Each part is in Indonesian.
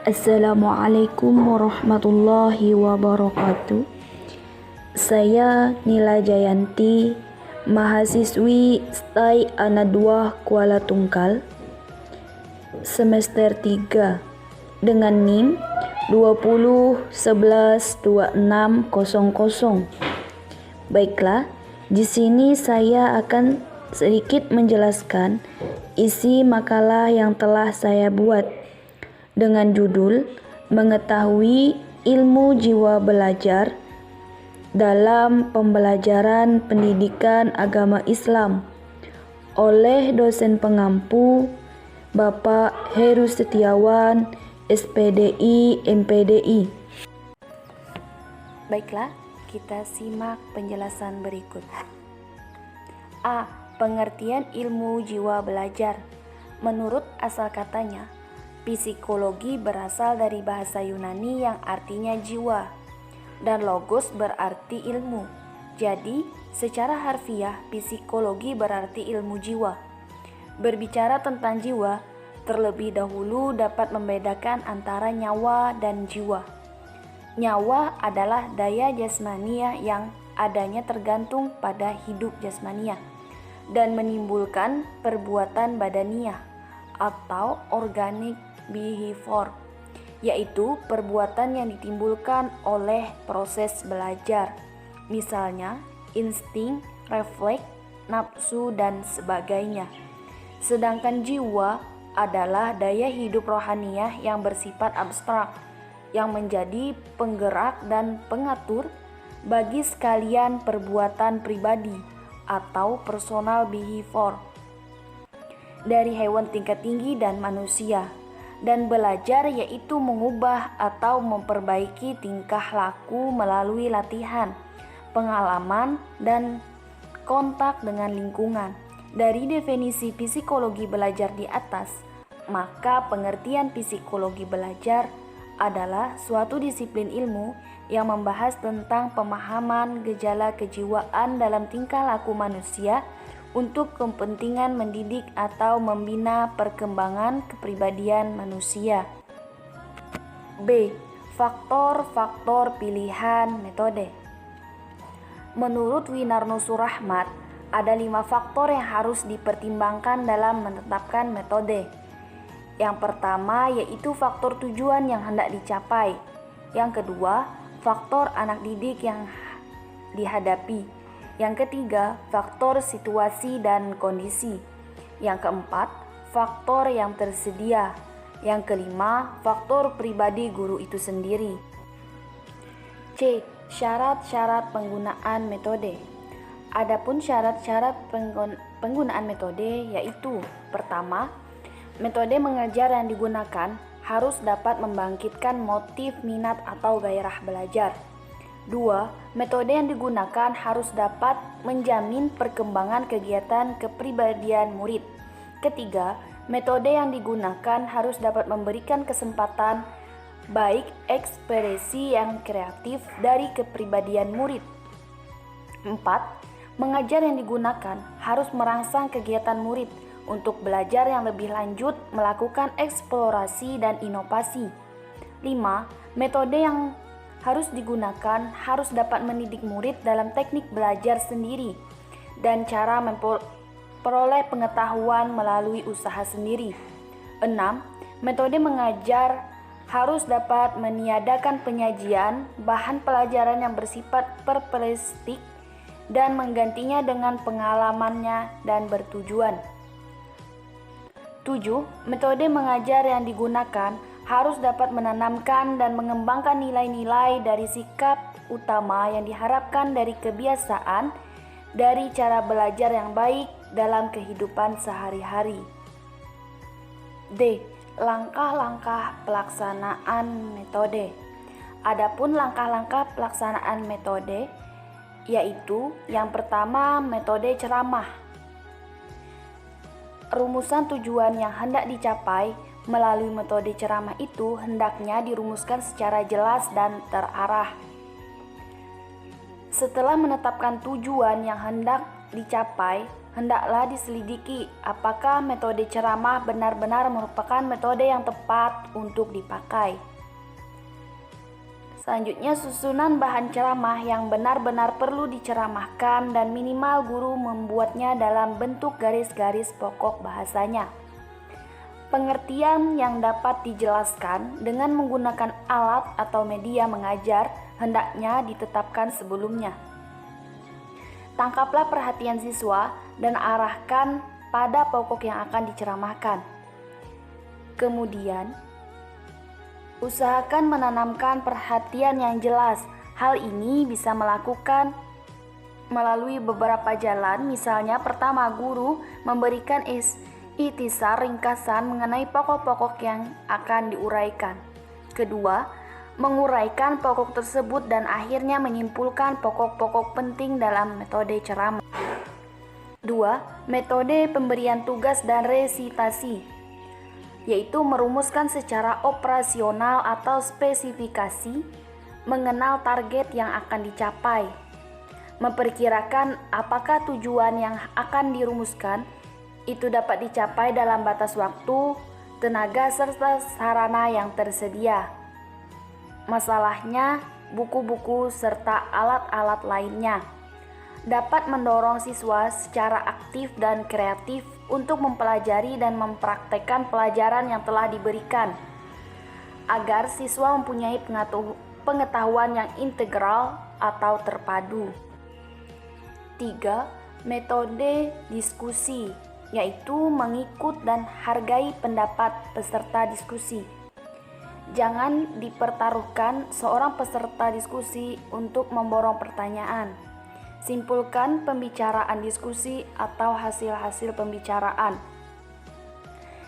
Assalamualaikum warahmatullahi wabarakatuh. Saya Nila Jayanti, mahasiswi STAI Anadua Kuala Tungkal, semester 3, dengan NIM 20112600. Baiklah, di sini saya akan sedikit menjelaskan isi makalah yang telah saya buat dengan judul Mengetahui Ilmu Jiwa Belajar dalam Pembelajaran Pendidikan Agama Islam oleh dosen pengampu Bapak Heru Setiawan, SPDI MPDI. Baiklah, kita simak penjelasan berikut. A. Pengertian ilmu jiwa belajar. Menurut asal katanya, psikologi berasal dari bahasa Yunani yang artinya jiwa, dan logos berarti ilmu. Jadi, secara harfiah, psikologi berarti ilmu jiwa. Berbicara tentang jiwa, terlebih dahulu dapat membedakan antara nyawa dan jiwa. Nyawa adalah daya jasmania yang adanya tergantung pada hidup jasmania dan menimbulkan perbuatan badaniah atau organik behavior, yaitu perbuatan yang ditimbulkan oleh proses belajar, misalnya insting, refleks, nafsu, dan sebagainya. Sedangkan jiwa adalah daya hidup rohaniah yang bersifat abstrak, yang menjadi penggerak dan pengatur bagi sekalian perbuatan pribadi atau personal behavior dari hewan tingkat tinggi dan manusia. Dan belajar yaitu mengubah atau memperbaiki tingkah laku melalui latihan, pengalaman, dan kontak dengan lingkungan. Dari definisi psikologi belajar di atas, maka pengertian psikologi belajar adalah suatu disiplin ilmu yang membahas tentang pemahaman gejala kejiwaan dalam tingkah laku manusia untuk kepentingan mendidik atau membina perkembangan kepribadian manusia. B. Faktor-faktor pilihan metode. Menurut Winarno Surahmat, ada 5 faktor yang harus dipertimbangkan dalam menetapkan metode. Yang pertama yaitu faktor tujuan yang hendak dicapai. Yang kedua, faktor anak didik yang dihadapi. Yang ketiga, faktor situasi dan kondisi. Yang keempat, faktor yang tersedia. Yang kelima, faktor pribadi guru itu sendiri. C. Syarat-syarat penggunaan metode. Adapun syarat-syarat penggunaan metode yaitu: pertama, metode mengajar yang digunakan harus dapat membangkitkan motif minat atau gairah belajar. 2. Metode yang digunakan harus dapat menjamin perkembangan kegiatan kepribadian murid. Ketiga, metode yang digunakan harus dapat memberikan kesempatan baik ekspresi yang kreatif dari kepribadian murid. 4. Mengajar yang digunakan harus merangsang kegiatan murid untuk belajar yang lebih lanjut, melakukan eksplorasi dan inovasi. 5. Metode yang harus digunakan harus dapat mendidik murid dalam teknik belajar sendiri dan cara memperoleh pengetahuan melalui usaha sendiri. 6. Metode mengajar harus dapat meniadakan penyajian bahan pelajaran yang bersifat perplekstik dan menggantinya dengan pengalamannya dan bertujuan. 7. Metode mengajar yang digunakan harus dapat menanamkan dan mengembangkan nilai-nilai dari sikap utama yang diharapkan dari kebiasaan dari cara belajar yang baik dalam kehidupan sehari-hari. D. Langkah-langkah pelaksanaan metode. Adapun langkah-langkah pelaksanaan metode yaitu: yang pertama, metode ceramah. Rumusan tujuan yang hendak dicapai melalui metode ceramah itu hendaknya dirumuskan secara jelas dan terarah. Setelah menetapkan tujuan yang hendak dicapai, hendaklah diselidiki apakah metode ceramah benar-benar merupakan metode yang tepat untuk dipakai. Selanjutnya, susunan bahan ceramah yang benar-benar perlu diceramahkan dan minimal guru membuatnya dalam bentuk garis-garis pokok bahasanya. Pengertian yang dapat dijelaskan dengan menggunakan alat atau media mengajar hendaknya ditetapkan sebelumnya. Tangkaplah perhatian siswa dan arahkan pada pokok yang akan diceramahkan. Kemudian, usahakan menanamkan perhatian yang jelas. Hal ini bisa melakukan melalui beberapa jalan. Misalnya, pertama, guru memberikan ikhtisar ringkasan mengenai pokok-pokok yang akan diuraikan. Kedua, menguraikan pokok tersebut dan akhirnya menyimpulkan pokok-pokok penting dalam metode ceramah. 2. Metode pemberian tugas dan resitasi, yaitu merumuskan secara operasional atau spesifikasi, mengenal target yang akan dicapai, memperkirakan apakah tujuan yang akan dirumuskan itu dapat dicapai dalam batas waktu, tenaga, serta sarana yang tersedia. Masalahnya, buku-buku serta alat-alat lainnya dapat mendorong siswa secara aktif dan kreatif untuk mempelajari dan mempraktekkan pelajaran yang telah diberikan, agar siswa mempunyai pengetahuan yang integral atau terpadu. 3. Metode diskusi, yaitu mengikut dan hargai pendapat peserta diskusi. Jangan dipertaruhkan seorang peserta diskusi untuk memborong pertanyaan. Simpulkan pembicaraan diskusi atau hasil-hasil pembicaraan.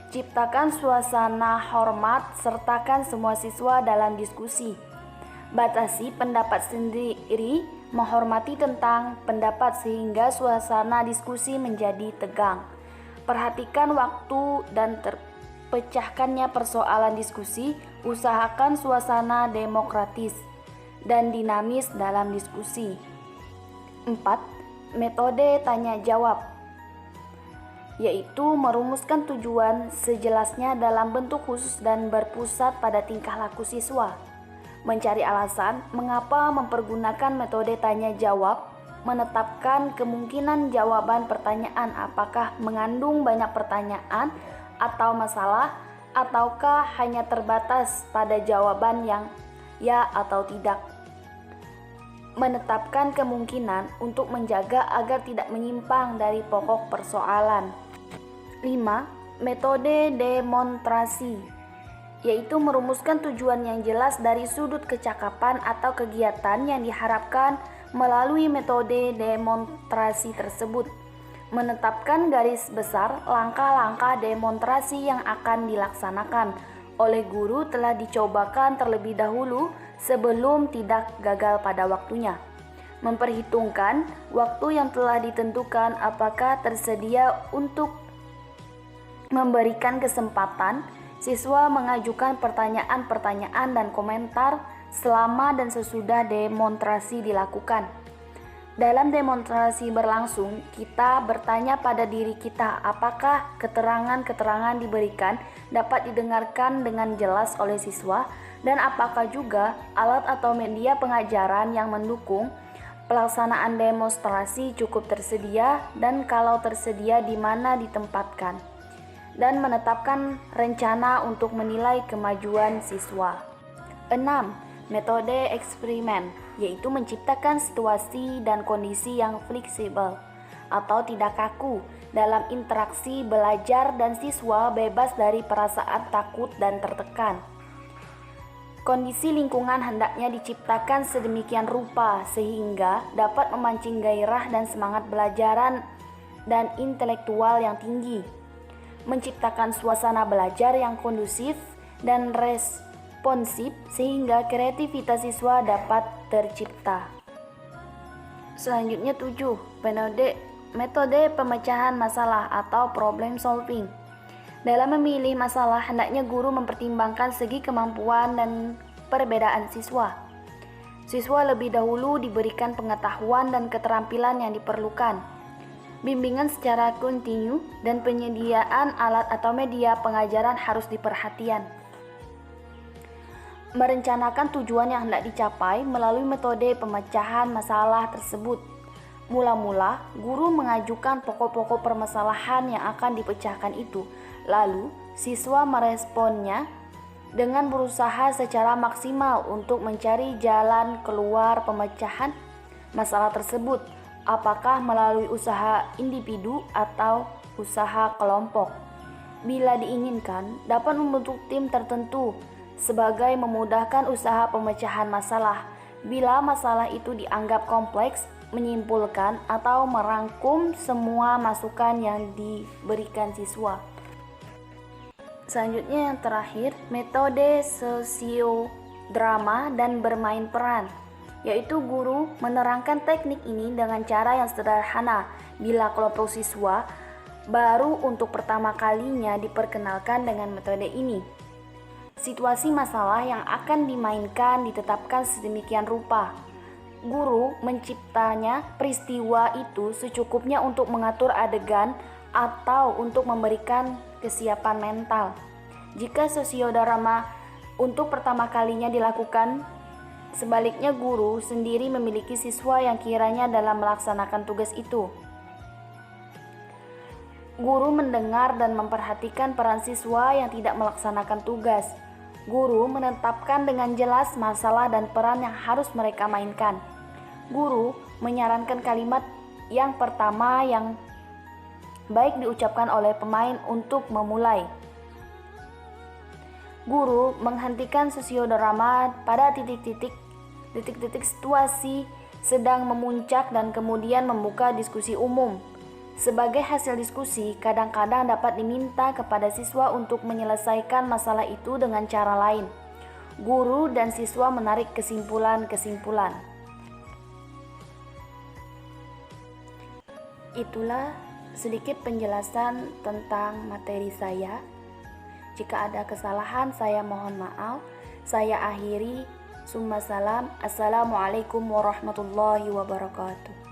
Ciptakan suasana hormat, sertakan semua siswa dalam diskusi. Batasi pendapat sendiri, menghormati tentang pendapat sehingga suasana diskusi menjadi tegang. Perhatikan waktu dan terpecahkannya persoalan diskusi. Usahakan suasana demokratis dan dinamis dalam diskusi. 4. Metode tanya jawab, yaitu merumuskan tujuan sejelasnya dalam bentuk khusus dan berpusat pada tingkah laku siswa. Mencari alasan mengapa mempergunakan metode tanya jawab, menetapkan kemungkinan jawaban pertanyaan apakah mengandung banyak pertanyaan atau masalah, ataukah hanya terbatas pada jawaban yang ya atau tidak. Menetapkan kemungkinan untuk menjaga agar tidak menyimpang dari pokok persoalan. 5. Metode demonstrasi, yaitu merumuskan tujuan yang jelas dari sudut kecakapan atau kegiatan yang diharapkan melalui metode demonstrasi tersebut. Menetapkan garis besar langkah-langkah demonstrasi yang akan dilaksanakan oleh guru telah dicobakan terlebih dahulu sebelum tidak gagal pada waktunya. Memperhitungkan waktu yang telah ditentukan apakah tersedia untuk memberikan kesempatan siswa mengajukan pertanyaan-pertanyaan dan komentar selama dan sesudah demonstrasi dilakukan. Dalam demonstrasi berlangsung, kita bertanya pada diri kita apakah keterangan-keterangan diberikan dapat didengarkan dengan jelas oleh siswa, dan apakah juga alat atau media pengajaran yang mendukung pelaksanaan demonstrasi cukup tersedia, dan kalau tersedia di mana ditempatkan, dan menetapkan rencana untuk menilai kemajuan siswa. 6. Metode eksperimen, yaitu menciptakan situasi dan kondisi yang fleksibel atau tidak kaku dalam interaksi belajar dan siswa bebas dari perasaan takut dan tertekan. Kondisi lingkungan hendaknya diciptakan sedemikian rupa sehingga dapat memancing gairah dan semangat belajaran dan intelektual yang tinggi, menciptakan suasana belajar yang kondusif dan responsif sehingga kreativitas siswa dapat tercipta. Selanjutnya 7. Metode pemecahan masalah atau problem solving. Dalam memilih masalah, hendaknya guru mempertimbangkan segi kemampuan dan perbedaan siswa. Siswa lebih dahulu diberikan pengetahuan dan keterampilan yang diperlukan. Bimbingan secara kontinu dan penyediaan alat atau media pengajaran harus diperhatikan. Merencanakan tujuan yang hendak dicapai melalui metode pemecahan masalah tersebut. Mula-mula, guru mengajukan pokok-pokok permasalahan yang akan dipecahkan itu. Lalu, siswa meresponnya dengan berusaha secara maksimal untuk mencari jalan keluar pemecahan masalah tersebut, apakah melalui usaha individu atau usaha kelompok. Bila diinginkan, dapat membentuk tim tertentu sebagai memudahkan usaha pemecahan masalah. Bila masalah itu dianggap kompleks, menyimpulkan atau merangkum semua masukan yang diberikan siswa. Selanjutnya yang terakhir, metode sosiodrama dan bermain peran, yaitu guru menerangkan teknik ini dengan cara yang sederhana bila kelompok siswa baru untuk pertama kalinya diperkenalkan dengan metode ini. Situasi masalah yang akan dimainkan ditetapkan sedemikian rupa. Guru menciptanya peristiwa itu secukupnya untuk mengatur adegan atau untuk memberikan kesiapan mental. Jika sosiodrama untuk pertama kalinya dilakukan, sebaliknya guru sendiri memiliki siswa yang kiranya dalam melaksanakan tugas itu. Guru mendengar dan memperhatikan peran siswa yang tidak melaksanakan tugas. Guru menetapkan dengan jelas masalah dan peran yang harus mereka mainkan. Guru menyarankan kalimat yang pertama yang baik diucapkan oleh pemain untuk memulai. Guru menghentikan sosiodrama pada titik-titik situasi sedang memuncak dan kemudian membuka diskusi umum. Sebagai hasil diskusi, kadang-kadang dapat diminta kepada siswa untuk menyelesaikan masalah itu dengan cara lain. Guru dan siswa menarik kesimpulan-kesimpulan. Itulah sedikit penjelasan tentang materi saya. Jika ada kesalahan, saya mohon maaf. Saya akhiri. Summa salam. Assalamualaikum warahmatullahi wabarakatuh.